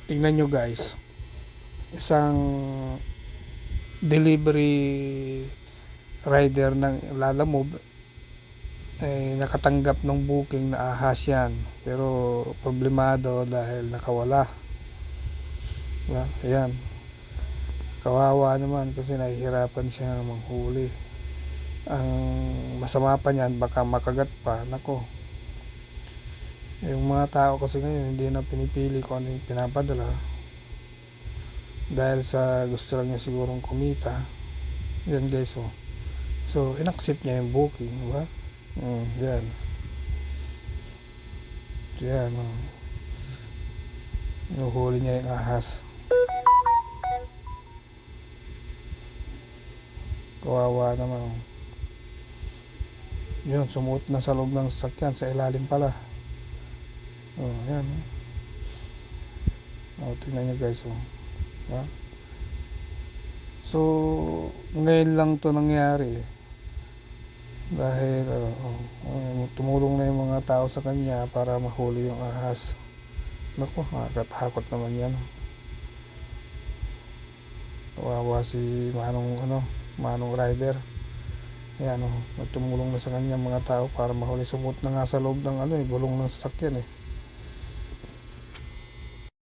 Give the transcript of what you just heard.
Tingnan nyo guys, isang delivery rider ng Lalamove ay nakatanggap ng booking na ahas yan, pero problemado dahil nakawala. Ayan, kawawa naman kasi nahihirapan siya manghuli. Ang masama pa niyan, baka makagat pa. Nako, yung mga tao kasi ngayon hindi na pinipili kung ano yung pinapadala dahil sa gusto lang niya sigurong kumita. Yan guys, oh. So inaccept niya yung booking, diba? Yan. Yan, oh. Inuhuli niya yung ahas. Kawawa naman, oh. Yun, sumuot na sa loob ng sasakyan, sa ilalim pala. Yan. Tingnan nyo guys, oh. Diba? So ngayon lang to nangyari dahil tumulong na yung mga tao sa kanya para mahuli yung ahas. Naku, nakakatakot naman yan. Kawawa si Manong rider. Ayan, tumulong na sa kanya mga tao para mahuli. Sumut na nga sa loob ng gulong ng sasakyan